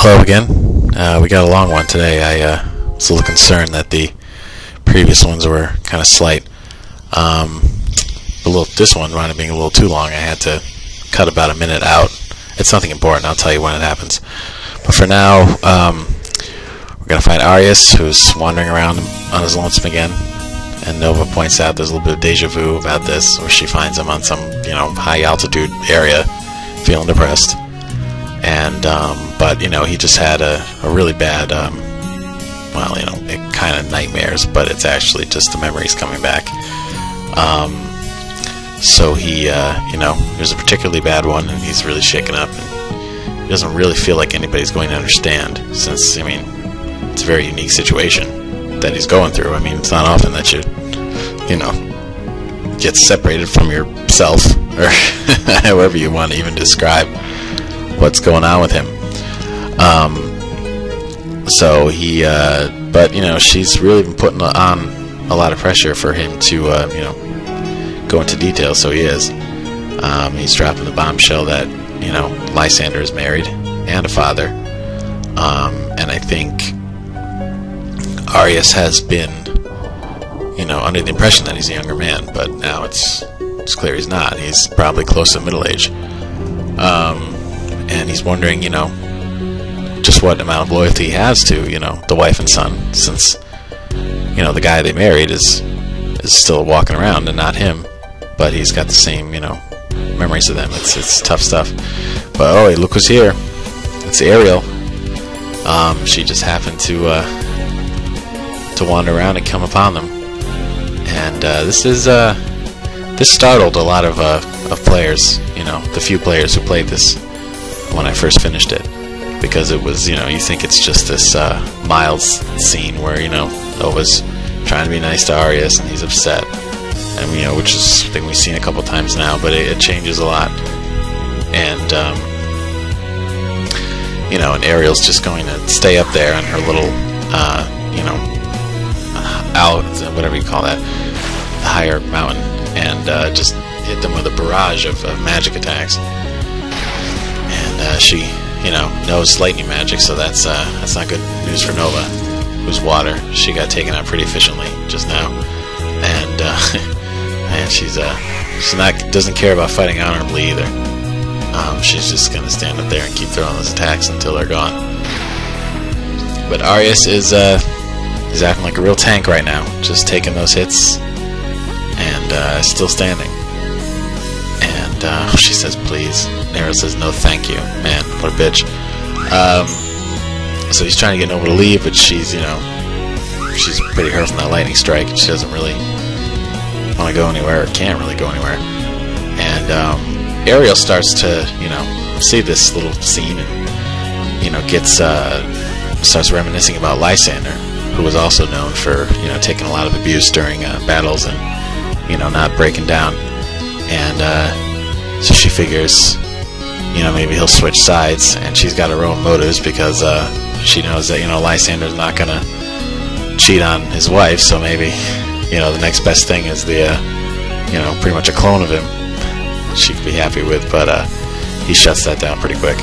Hello again. We got a long one today. I was a little concerned that the previous ones were kind of slight. This one wound up being a little too long. I had to cut about a minute out. It's nothing important. I'll tell you when it happens. But for now, we're going to find Arius, who's wandering around on his lonesome again. And Nova points out there's a little bit of deja vu about this, where she finds him on some, high altitude area, feeling depressed. And but he just had a really bad, kind of nightmares, but it's actually just the memories coming back. So he, there's a particularly bad one, and he's really shaken up, and he doesn't really feel like anybody's going to understand, since, it's a very unique situation that he's going through. It's not often that you, get separated from yourself, or however you want to even describe what's going on with him. So he, she's really been putting on a lot of pressure for him to, go into detail, so he is. He's dropping the bombshell that, Lysander is married and a father. And I think Arius has been, under the impression that he's a younger man, but now it's clear he's not. He's probably close to middle age. And he's wondering, just what amount of loyalty he has to, the wife and son, since, the guy they married is still walking around and not him, but he's got the same, memories of them. It's tough stuff. But, oh, hey, look who's here. It's Ariel. She just happened to wander around and come upon them. And this startled a lot of players, the few players who played this when I first finished it, because it was, you think it's just this mild scene where, Nova's trying to be nice to Arius and he's upset, and which is a thing we've seen a couple times now, but it changes a lot. And and Ariel's just going to stay up there on her little whatever you call that, the higher mountain, and just hit them with a barrage of magic attacks. And she, knows lightning magic, so that's not good news for Nova, who's water. She got taken out pretty efficiently just now, and and she doesn't care about fighting honorably either. She's just gonna stand up there and keep throwing those attacks until they're gone. But Arius is acting like a real tank right now, just taking those hits and still standing. And she says, "Please." Nero says, "No, thank you." Man, what a bitch. So he's trying to get Nova to leave, but she's, she's pretty hurt from that lightning strike. She doesn't really want to go anywhere, or can't really go anywhere. And Ariel starts to, see this little scene, and, starts reminiscing about Lysander, who was also known for, taking a lot of abuse during battles and, not breaking down. And so she figures, maybe he'll switch sides, and she's got her own motives, because she knows that, Lysander's not going to cheat on his wife, so maybe, the next best thing is the, pretty much a clone of him she could be happy with, but he shuts that down pretty quick.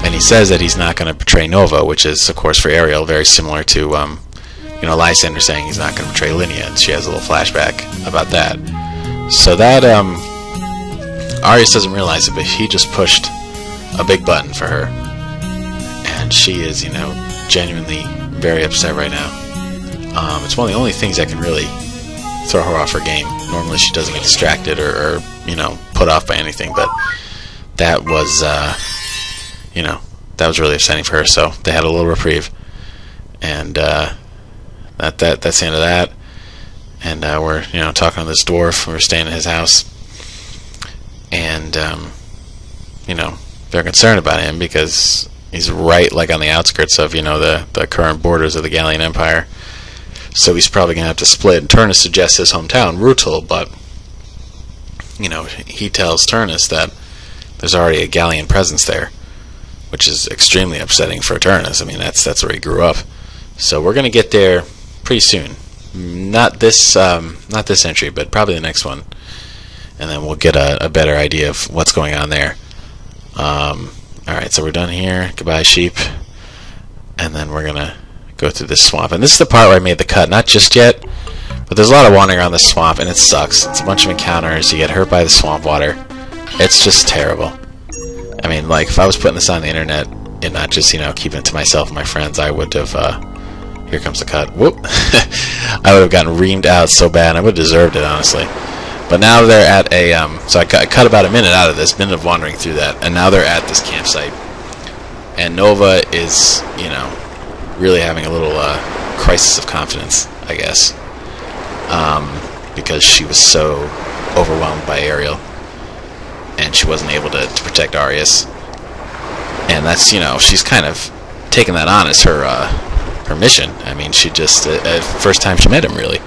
And he says that he's not going to betray Nova, which is, of course, for Ariel, very similar to, Lysander saying he's not going to betray Linnea, and she has a little flashback about that. So that, Arius doesn't realize it, but he just pushed a big button for her. And she is, genuinely very upset right now. It's one of the only things that can really throw her off her game. Normally she doesn't get distracted or put off by anything, but that was, that was really upsetting for her, so they had a little reprieve. And that's the end of that. And we're, talking to this dwarf. We're staying at his house. And, they're concerned about him because he's right, on the outskirts of, the current borders of the Gallian Empire. So he's probably going to have to split. And Turnus suggests his hometown, Rutul, but, he tells Turnus that there's already a Gallian presence there, which is extremely upsetting for Turnus. That's where he grew up. So we're going to get there pretty soon. Not this entry, but probably the next one. And then we'll get a better idea of what's going on there. Alright, so we're done here. Goodbye, sheep. And then we're gonna go through this swamp. And this is the part where I made the cut. Not just yet, but there's a lot of wandering around the swamp, and it sucks. It's a bunch of encounters. You get hurt by the swamp water. It's just terrible. I mean, like, if I was putting this on the internet and not just, you know, keeping it to myself and my friends, I would have, here comes the cut. Whoop! I would have gotten reamed out so bad. I would have deserved it, honestly. But now they're at a, so I cut about a minute out of this, minute of wandering through that, and now they're at this campsite. And Nova is, you know, really having a little crisis of confidence, I guess, because she was so overwhelmed by Ariel, and she wasn't able to protect Arius. And that's, you know, she's kind of taken that on as her mission. I mean, she just, first time she met him, really,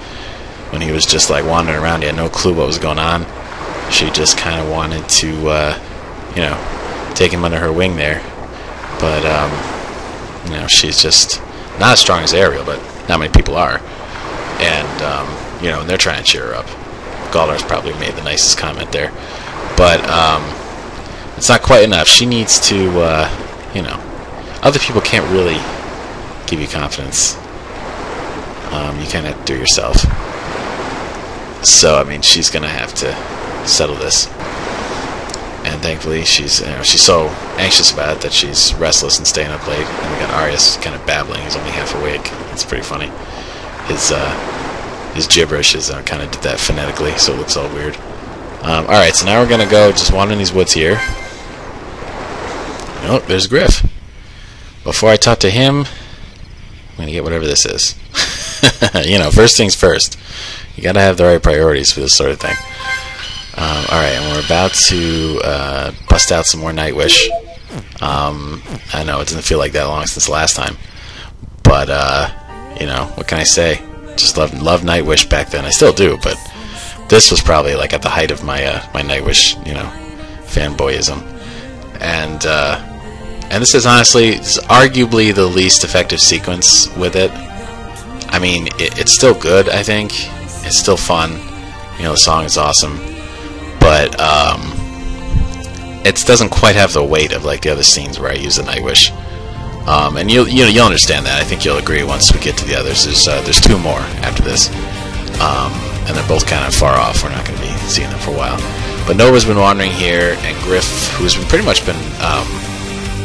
when he was just like wandering around, he had no clue what was going on. She just kind of wanted to, you know, take him under her wing there. But, you know, she's just not as strong as Ariel, but not many people are. And, you know, and they're trying to cheer her up. Galdar's probably made the nicest comment there. But, it's not quite enough. She needs to, you know, other people can't really give you confidence. You kind of have to do it yourself. So, I mean, she's going to have to settle this. And thankfully, she's, you know, she's so anxious about it that she's restless and staying up late. And we got Arius kind of babbling. He's only half awake. It's pretty funny. His gibberish is kind of did that phonetically, so it looks all weird. Alright, so now we're going to go just wander in these woods here. Oh, there's Griff. Before I talk to him, I'm going to get whatever this is. You know, first things first. You got to have the right priorities for this sort of thing. Alright, and we're about to bust out some more Nightwish. I know it doesn't feel like that long since last time. But, you know, what can I say? Just loved Nightwish back then. I still do, but this was probably like at the height of my my Nightwish, you know, fanboyism. And this is honestly, this is arguably the least effective sequence with it. I mean, it's still good, I think. It's still fun. You know, the song is awesome. But it doesn't quite have the weight of like the other scenes where I use the Nightwish. And you'll understand that. I think you'll agree once we get to the others. There's two more after this, and they're both kind of far off. We're not going to be seeing them for a while. But Nova's been wandering here, and Griff, who's pretty much been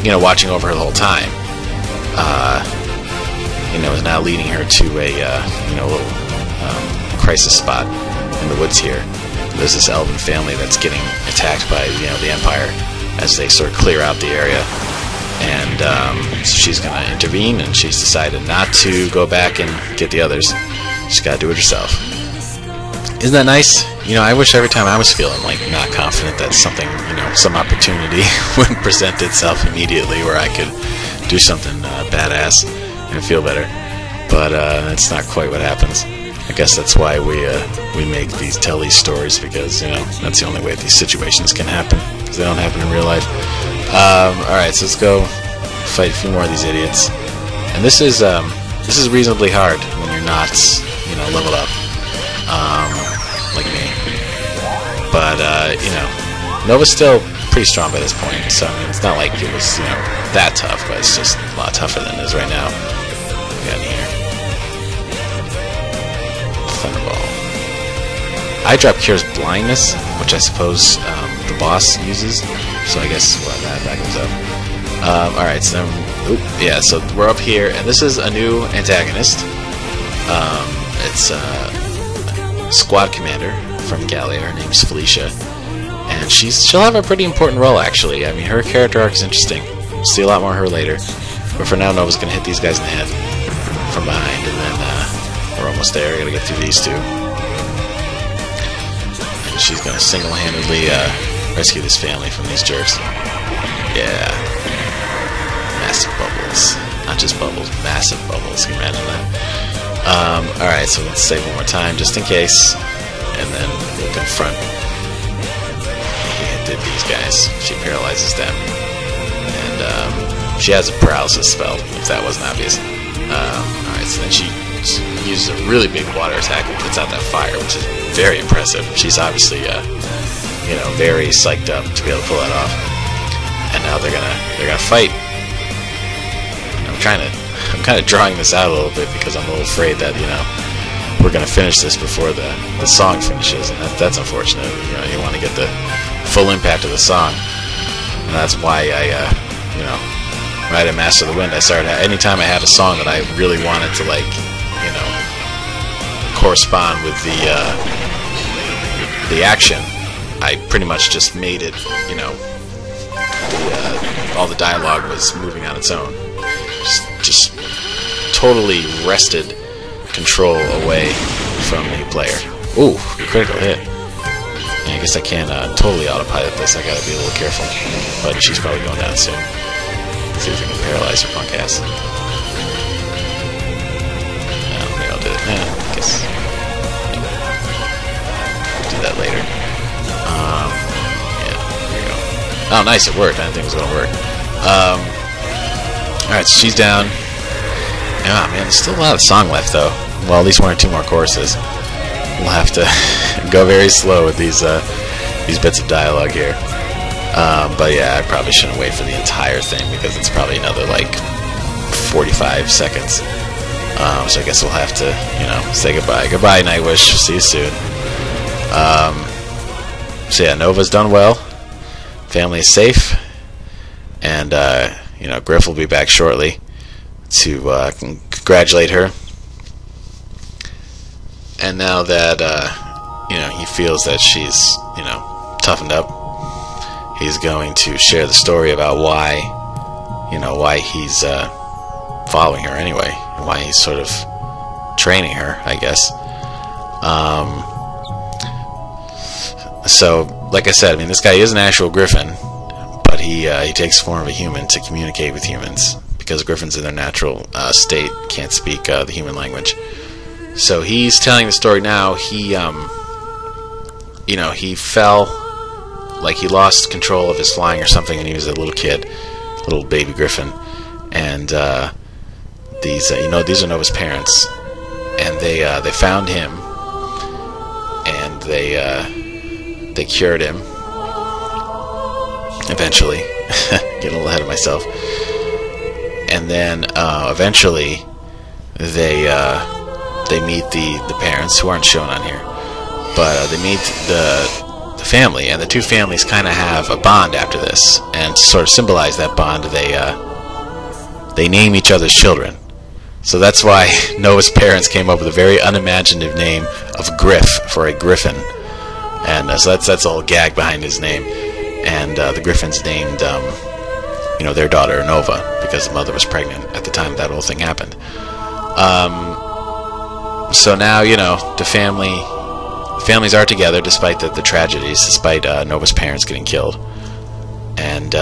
you know, watching over her the whole time, you know, is now leading her to a you know, little crisis spot in the woods here. There's this elven family that's getting attacked by, you know, the Empire as they sort of clear out the area. And so she's going to intervene, and she's decided not to go back and get the others. She's got to do it herself. Isn't that nice? You know, I wish every time I was feeling like not confident that something, you know, some opportunity would present itself immediately where I could do something badass and feel better. But that's not quite what happens. I guess that's why we tell these stories, because, you know, that's the only way these situations can happen, because they don't happen in real life. Alright, so let's go fight a few more of these idiots. And this is reasonably hard when you're not, you know, leveled up, like me. But, you know, Nova's still pretty strong by this point, so, I mean, it's not like it was, you know, that tough, but it's just a lot tougher than it is right now. What we got in here? Thunderball. I drop Cure's blindness, which I suppose the boss uses, so I guess that goes up. Alright, so then, yeah, so we're up here, and this is a new antagonist. It's a squad commander from Gallia. Her name's Felicia, and she'll have a pretty important role, actually. I mean, her character arc is interesting. We'll see a lot more of her later, but for now, Nova's gonna hit these guys in the head from behind, and then we're almost there. Gotta get through these two. And she's gonna single-handedly rescue this family from these jerks. Yeah. Massive bubbles. Not just bubbles, massive bubbles. Can you imagine that? Alright, so let's save one more time just in case. And then we'll confront these guys. She paralyzes them. And she has a paralysis spell, if that wasn't obvious. Alright, so then she uses a really big water attack and puts out that fire, which is very impressive. She's obviously, you know, very psyched up to be able to pull that off. and now they're gonna fight. I'm kind of drawing this out a little bit because I'm a little afraid that we're gonna finish this before the song finishes, and that's unfortunate. You want to get the full impact of the song, and that's why I right at Master of the Wind, I started anytime I had a song that I really wanted to correspond with the action, I pretty much just made it, all the dialogue was moving on its own. Just totally wrested control away from the player. Ooh, critical hit. I guess I can't totally autopilot this. I gotta be a little careful. But she's probably going down soon. Let's see if we can paralyze her punk ass. Maybe I'll do it. I guess. Do that later. Yeah, there we go. Oh, nice, it worked. I didn't think it was gonna work. Alright, so she's down. Ah, man, there's still a lot of song left, though. Well, at least 1 or 2 more choruses. We'll have to go very slow with these bits of dialogue here. But yeah, I probably shouldn't wait for the entire thing because it's probably another 45 seconds. So I guess we'll have to, say goodbye. Goodbye, Nightwish. See you soon. So yeah, Nova's done well. Family is safe, and Griff will be back shortly to congratulate her. And now that he feels that she's toughened up, he's going to share the story about why he's following her anyway, and why he's sort of training her, I guess. So, like I said, this guy is an actual griffin, but he takes the form of a human to communicate with humans because griffins in their natural state can't speak the human language. So he's telling the story now. He fell, he lost control of his flying or something, and he was a little kid, little baby griffin, and these are Nova's parents, and they found him, and they cured him eventually. Getting a little ahead of myself. And then eventually they meet the parents, who aren't shown on here, but they meet the family, and the two families kind of have a bond after this, and to sort of symbolize that bond, they name each other's children. So that's why Noah's parents came up with a very unimaginative name of Griff for a griffin, and so that's all gag behind his name. And the griffin's named their daughter Nova because the mother was pregnant at the time that whole thing happened. So now, the families are together despite the tragedies, despite Nova's parents getting killed. And,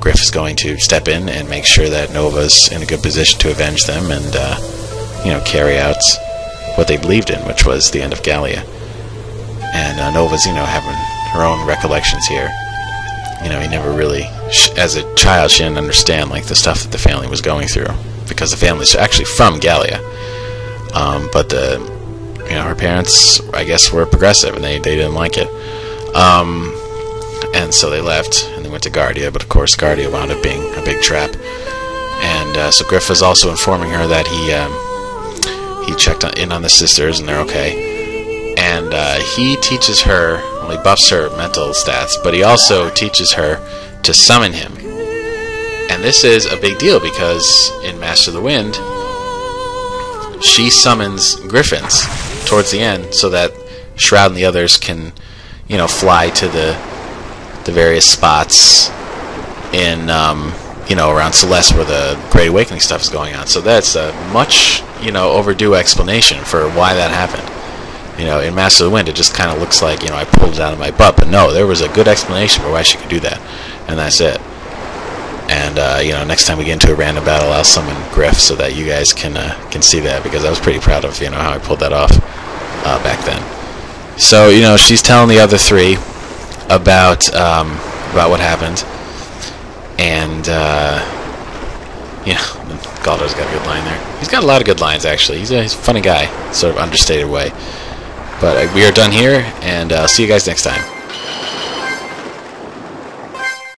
Griff is going to step in and make sure that Nova's in a good position to avenge them and, carry out what they believed in, which was the end of Gallia. And Nova's, having her own recollections here. He never really, as a child, she didn't understand, the stuff that the family was going through, because the family's actually from Gallia. But her parents, I guess, were progressive, and they didn't like it. And so they left, and they went to Guardia, but of course Guardia wound up being a big trap. And so Griff was also informing her that he checked in on the sisters, and they're okay. And he teaches her, well, he buffs her mental stats, but he also teaches her to summon him. And this is a big deal, because in Master of the Wind, she summons griffins towards the end so that Shroud and the others can, fly to the various spots in, around Celeste where the Great Awakening stuff is going on. So that's a much, overdue explanation for why that happened. In Master of the Wind, it just kind of looks like, I pulled it out of my butt. But no, there was a good explanation for why she could do that. And that's it. And, next time we get into a random battle, I'll summon Griff so that you guys can see that, because I was pretty proud of, how I pulled that off back then. So, she's telling the other three about what happened. And, Galdor's got a good line there. He's got a lot of good lines, actually. He's a funny guy, sort of understated way. But we are done here, and see you guys next time.